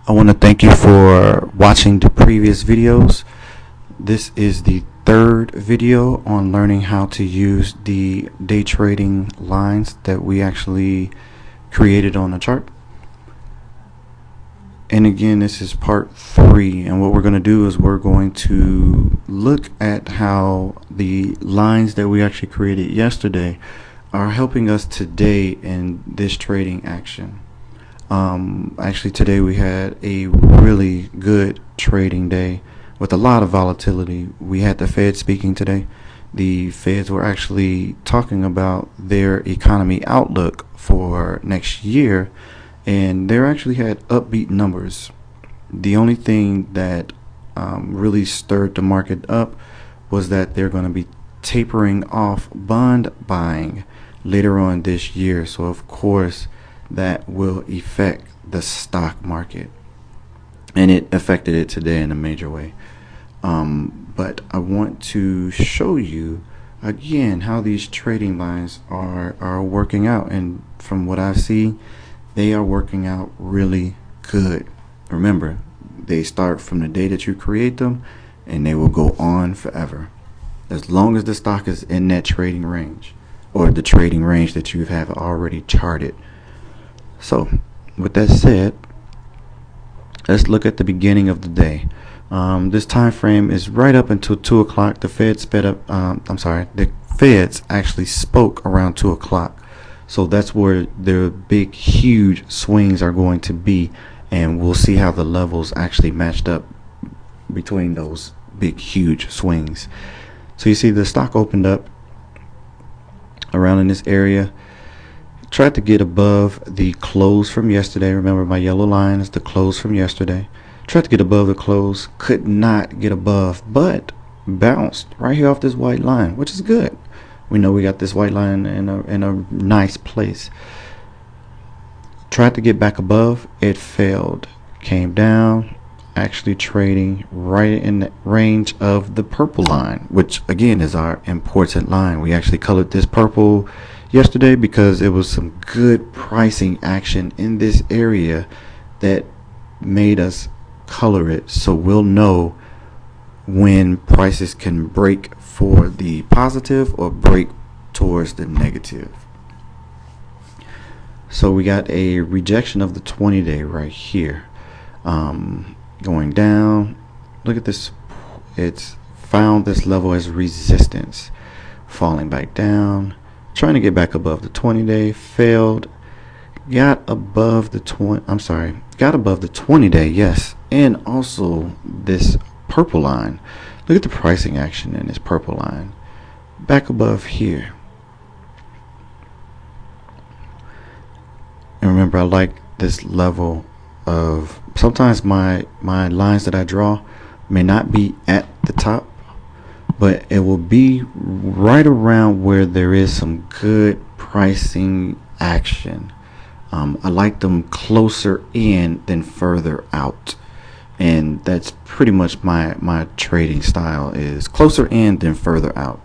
I want to thank you for watching the previous videos. This is the third video on learning how to use the day trading lines that we actually created on the chart. And again, this is part 3, and what we're going to do is we're going to look at how the lines that we actually created yesterday are helping us today in this trading action. Actually today we had a really good trading day with a lot of volatility. We had the Fed speaking today. The Feds were actually talking about their economy outlook for next year, and they actually had upbeat numbers. The only thing that really stirred the market up was that they're going to be tapering off bond buying later on this year. So of course that will affect the stock market, and it affected it today in a major way. But I want to show you again how these trading lines are working out, and from what I see, they are working out really good. Remember, they start from the day that you create them, and they will go on forever as long as the stock is in that trading range, or the trading range that you have already charted. So with that said, let's look at the beginning of the day. This time frame is right up until 2 o'clock. The Fed the Feds actually spoke around 2 o'clock. So that's where the big, huge swings are going to be. And we'll see how the levels actually matched up between those big, huge swings. So you see the stock opened up around in this area. Tried to get above the close from yesterday. Remember, my yellow line is the close from yesterday. Tried to get above the close, could not get above, but bounced right here off this white line, which is good. We know we got this white line in a nice place. Tried to get back above, it failed. Came down, actually trading right in the range of the purple line, which again is our important line. We actually colored this purple yesterday because it was some good pricing action in this area that made us color it, so we'll know when prices can break for the positive or break towards the negative. So we got a rejection of the 20-day right here, going down. Look at this, it's found this level as resistance, falling back down, trying to get back above the 20-day, failed. Got above the 20-day, yes, and also this purple line. Look at the pricing action in this purple line, back above here. And remember, I like this level of, sometimes my lines that I draw may not be at the top, but it will be right around where there is some good pricing action. I like them closer in than further out, and that's pretty much my trading style, is closer in than further out.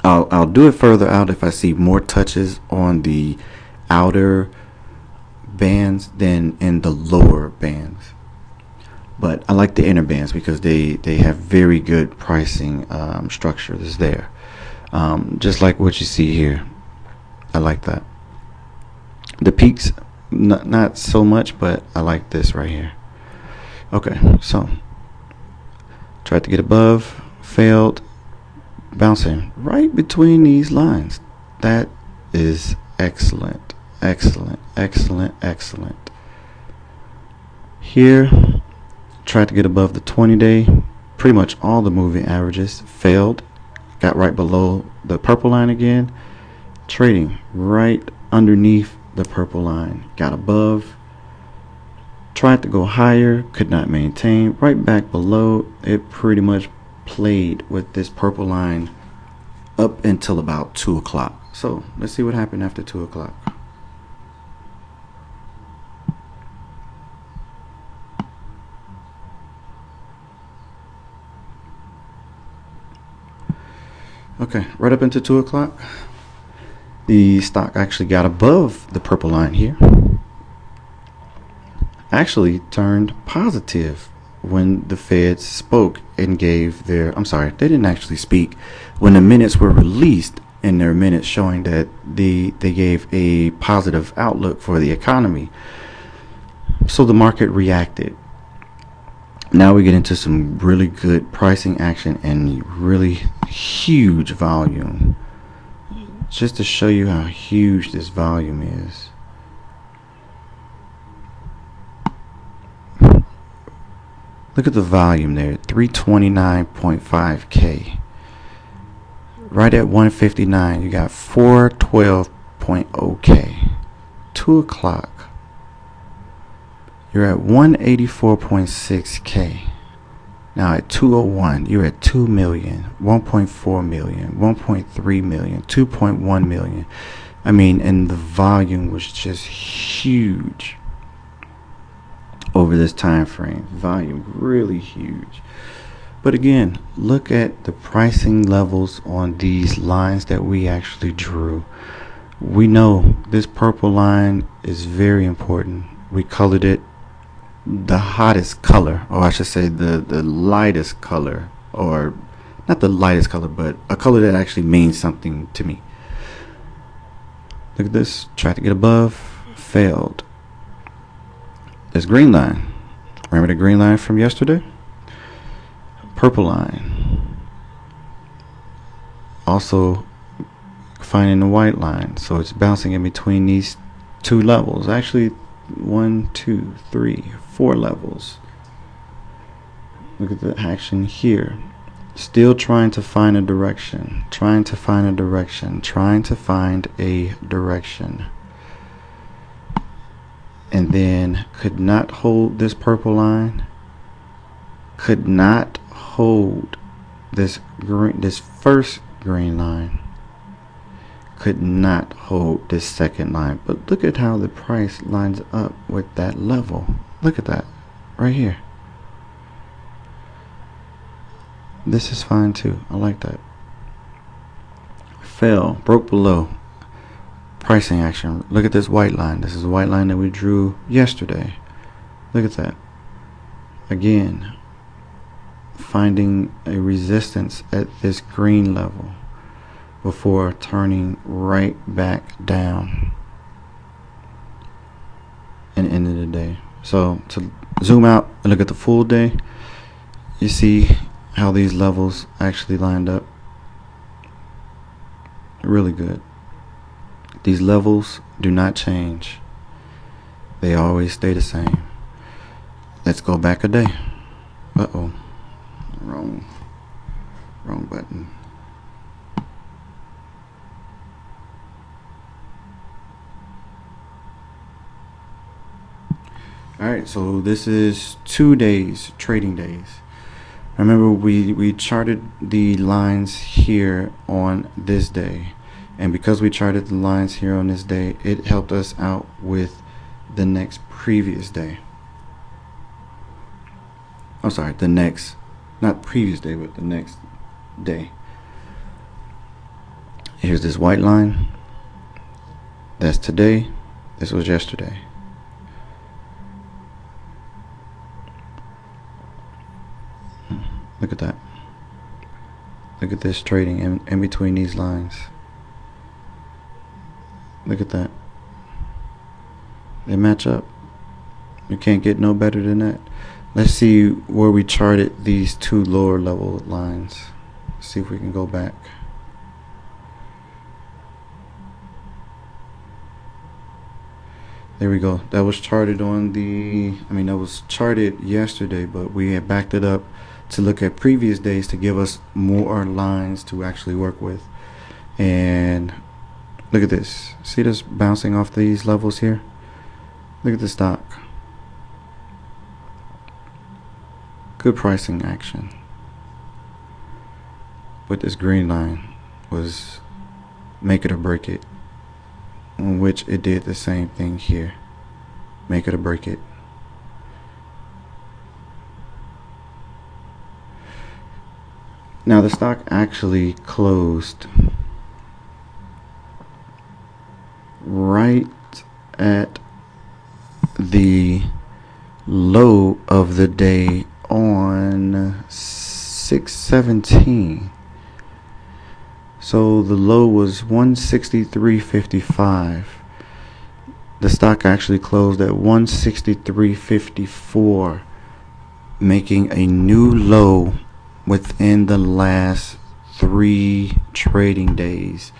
I'll do it further out if I see more touches on the outer bands than in the lower bands, but I like the inner bands because they have very good pricing structures there, just like what you see here. I like that. The peaks, not so much, but I like this right here. Okay, so tried to get above, failed, bouncing right between these lines. That is excellent, excellent, excellent, excellent. Here, tried to get above the 20-day, pretty much all the moving averages, failed, got right below the purple line again, trading right underneath the purple line, got above, tried to go higher, could not maintain, right back below. It pretty much played with this purple line up until about 2 o'clock. So let's see what happened after 2 o'clock. Okay, right up into 2 o'clock, the stock actually got above the purple line here, actually turned positive when the Fed spoke and gave their, I'm sorry, they didn't actually speak. When the minutes were released, in their minutes showing that they gave a positive outlook for the economy. So the market reacted. Now we get into some really good pricing action and really huge volume. Just to show you how huge this volume is. Look at the volume there, 329.5K. Right at 159, you got 412.0K. 2 o'clock, you're at 184.6K. Now at 201, you're at 2 million, 1.4 million, 1.3 million, 2.1 million. I mean, and the volume was just huge over this time frame. Volume really huge. But again, look at the pricing levels on these lines that we actually drew. We know this purple line is very important. We colored it the hottest color, or I should say the lightest color, or not the lightest color, but a color that actually means something to me. Look at this. Tried to get above, failed. This green line, remember the green line from yesterday? Purple line, also finding the white line, so it's bouncing in between these two levels. Actually 1, 2, 3, 4 levels. Look at the action here. Still trying to find a direction, trying to find a direction, trying to find a direction. And then could not hold this purple line, could not hold this green, this first green line, could not hold this second line. But look at how the price lines up with that level. Look at that right here. This is fine too. I like that. Fell, broke below. Pricing action. Look at this white line. This is a white line that we drew yesterday. Look at that. Again, finding a resistance at this green level before turning right back down and end of the day. So to zoom out and look at the full day, you see how these levels actually lined up. Really good. These levels do not change. They always stay the same. Let's go back a day. Uh-oh. Wrong button. Alright, so this is 2 days, trading days. Remember, we charted the lines here on this day. And because we charted the lines here on this day, it helped us out with the next previous day. I'm sorry, the next, not previous day, but the next day. Here's this white line. That's today. This was yesterday. Look at that. Look at this trading in between these lines. Look at that. They match up. You can't get no better than that. Let's see where we charted these two lower level lines. Let's see if we can go back. There we go. That was charted on the, that was charted yesterday, but we had backed it up to look at previous days to give us more lines to actually work with. And look at this. See this bouncing off these levels here? Look at the stock. Good pricing action. But this green line was make it or break it, on which it did the same thing here. Make it or break it. Now the stock actually closed right at the low of the day on 6/17. So the low was 163.55. The stock actually closed at 163.54, making a new low within the last 3 trading days.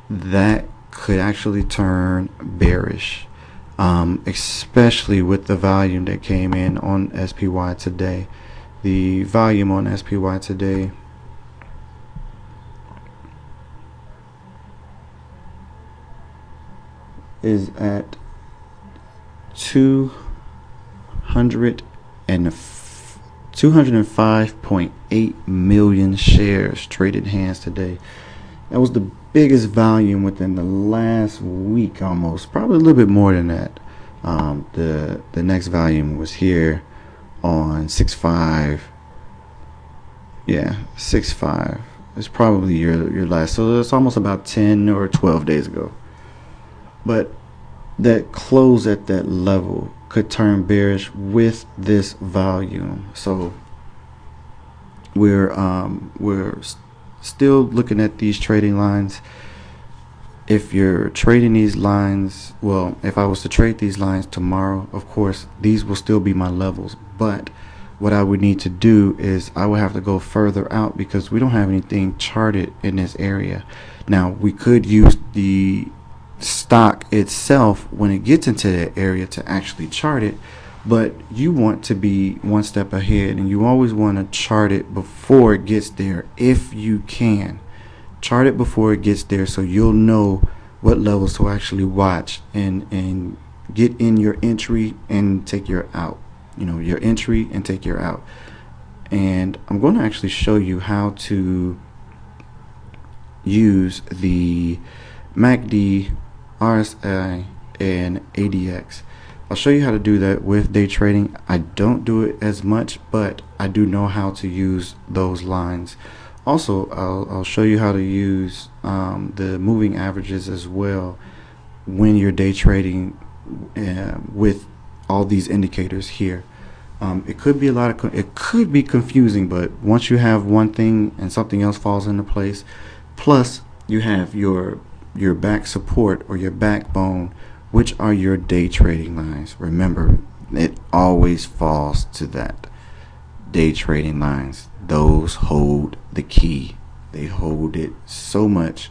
That could actually turn bearish, especially with the volume that came in on SPY today. The volume on SPY today is at 205.8 million shares traded hands today. That was the biggest volume within the last week, almost, probably a little bit more than that. The next volume was here on 6/5. Yeah, 6/5. It's probably your last. So it's almost about 10 or 12 days ago. But that close at that level could turn bearish with this volume. So we're still looking at these trading lines. If you're trading these lines, well, if I was to trade these lines tomorrow, of course these will still be my levels, but what I would need to do is I would have to go further out because we don't have anything charted in this area. Now we could use the stock itself when it gets into that area to actually chart it, but you want to be one step ahead and you always want to chart it before it gets there. If you can chart it before it gets there, so you'll know what levels to actually watch and get in your entry and take your out, your entry and take your out. And I'm going to actually show you how to use the MACD, RSI, and ADX. I'll show you how to do that with day trading. I don't do it as much, but I do know how to use those lines. Also, I'll show you how to use the moving averages as well when you're day trading with all these indicators here. It could be it could be confusing, but once you have one thing and something else falls into place, plus you have your back support or your backbone, which are your day trading lines. Remember, it always falls to that day trading lines. Those hold the key. They hold it so much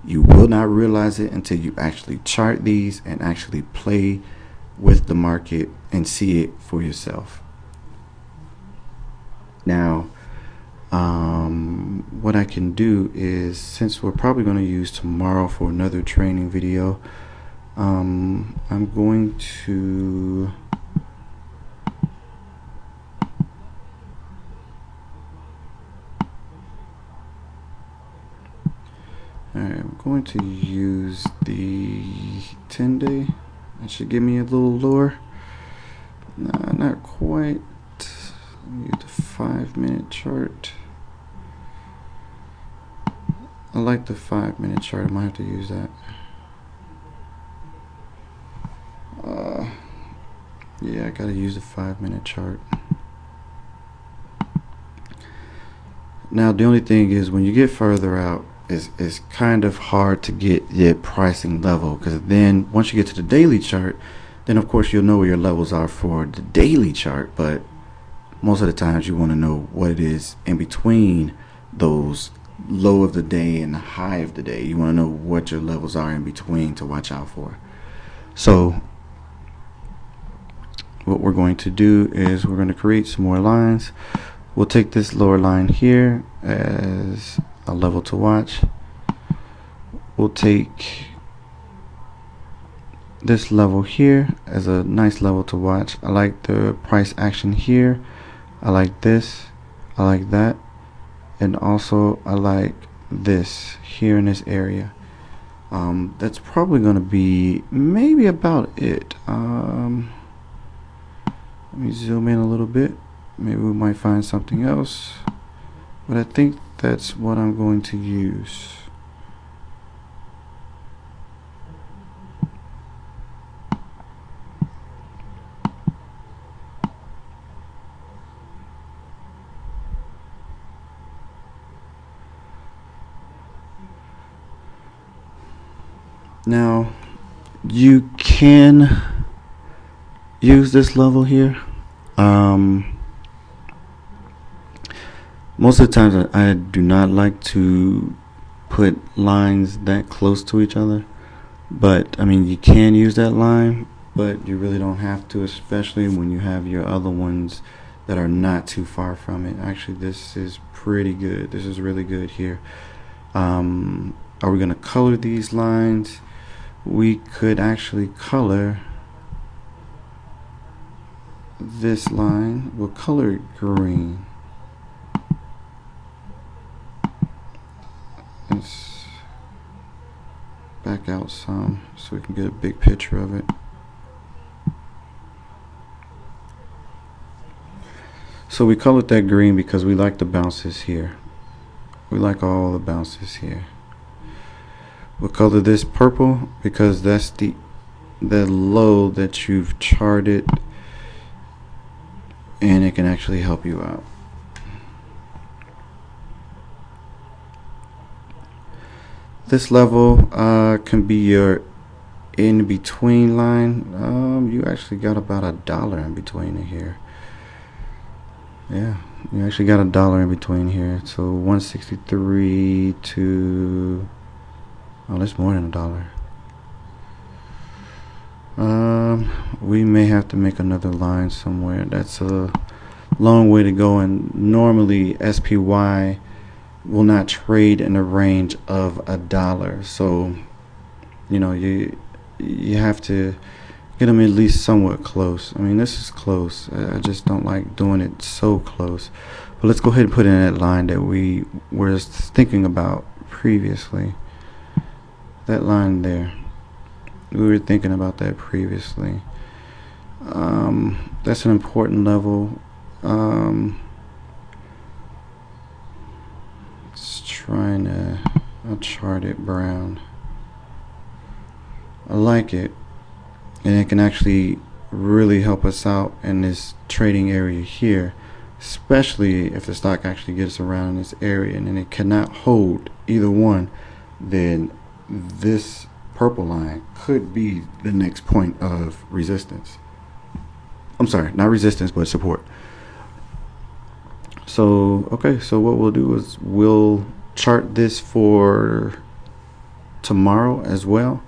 you will not realize it until you actually chart these and actually play with the market and see it for yourself. Now what I can do is, since we're probably going to use tomorrow for another training video, I'm going to I'm going to use the 10-day. That should give me a little lower. Nah, not quite. Use the 5-minute chart. I like the 5-minute chart. I might have to use that. Yeah, I gotta use the 5-minute chart. Now the only thing is, when you get further out, it's kind of hard to get the pricing level, because then once you get to the daily chart, then of course you'll know where your levels are for the daily chart, but most of the times you want to know what it is in between those low of the day and the high of the day. You want to know what your levels are in between to watch out for. So what we're going to do is we're going to create some more lines. We'll take this lower line here as a level to watch. We'll take this level here as a nice level to watch. I like the price action here. I like this. I like that. And also I like this here in this area. That's probably going to be maybe about it. Let me zoom in a little bit. Maybe we might find something else, but I think that's what I'm going to use. Now you can use this level here. Most of the times I do not like to put lines that close to each other, but I mean you can use that line, but you really don't have to, especially when you have your other ones that are not too far from it. Actually, this is pretty good. This is really good here. Are we gonna color these lines? We could actually color this line. We'll color it green. Let's back out some so we can get a big picture of it. So we colored that green because we like the bounces here. We like all the bounces here. We'll color this purple because that's the low that you've charted, and it can actually help you out. This level can be your in between line. You actually got about $1 in between here. Yeah, you actually got $1 in between here. So 163 to, oh, that's more than $1. We may have to make another line somewhere. That's a long way to go, and normally SPY will not trade in a range of $1. So you know, you have to get them at least somewhat close. I mean, this is close. I just don't like doing it so close. But let's go ahead and put in that line that we were thinking about previously. That line there, we were thinking about that previously. That's an important level. Just trying to, I'll chart it brown. I like it, and it can actually really help us out in this trading area here, especially if the stock actually gets around in this area and then it cannot hold either one. Then this purple line could be the next point of resistance. I'm sorry, not resistance, but support. So okay, so what we'll do is we'll chart this for tomorrow as well.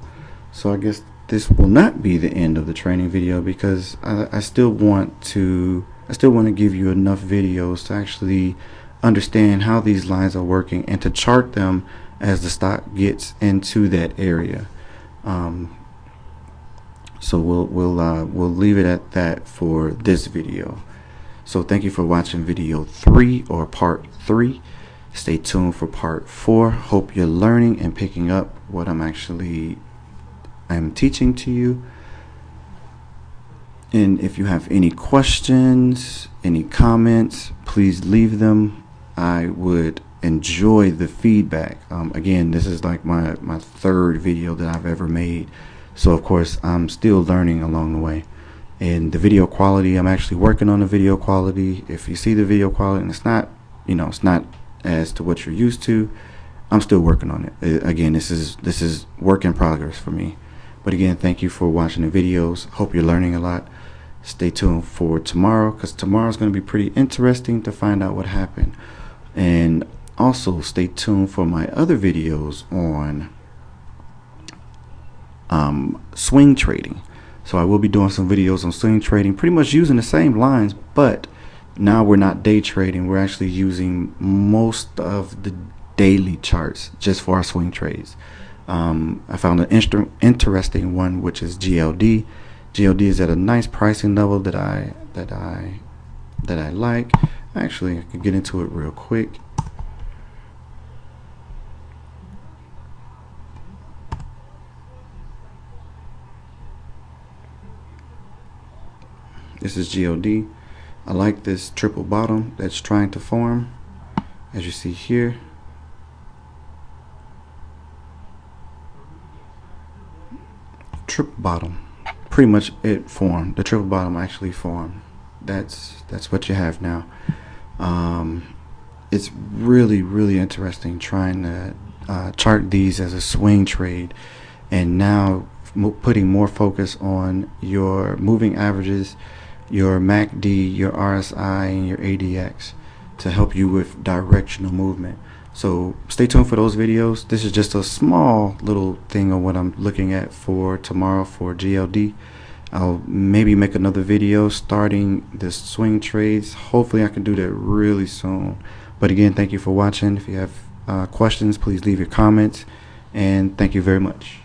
So I guess this will not be the end of the training video, because I still want to give you enough videos to actually understand how these lines are working and to chart them as the stock gets into that area. So we'll leave it at that for this video. So thank you for watching video 3 or part 3. Stay tuned for part 4. Hope you're learning and picking up what I'm teaching to you. And if you have any questions, any comments, please leave them. I would enjoy the feedback. Again, this is like my 3rd video that I've ever made, so of course I'm still learning along the way. And the video quality, I'm actually working on the video quality. If you see the video quality and it's not, it's not as to what you're used to, I'm still working on it. Again, this is work in progress for me. But again, thank you for watching the videos. Hope you're learning a lot. Stay tuned for tomorrow, because tomorrow's going to be pretty interesting to find out what happened. And also stay tuned for my other videos on swing trading. So I will be doing some videos on swing trading, pretty much using the same lines, but now we're not day trading. We're actually using most of the daily charts just for our swing trades. I found an interesting one, which is GLD. GLD is at a nice pricing level that I like. Actually, I can get into it real quick. This is GLD. I like this triple bottom that's trying to form, as you see here. Triple bottom, pretty much it formed. The triple bottom actually formed. That's what you have now. It's really interesting trying to chart these as a swing trade, and now putting more focus on your moving averages, your MACD, your RSI, and your ADX to help you with directional movement. So stay tuned for those videos. This is just a small little thing of what I'm looking at for tomorrow for GLD. I'll maybe make another video starting the swing trades. Hopefully I can do that really soon. But again, thank you for watching. If you have questions, please leave your comments, and thank you very much.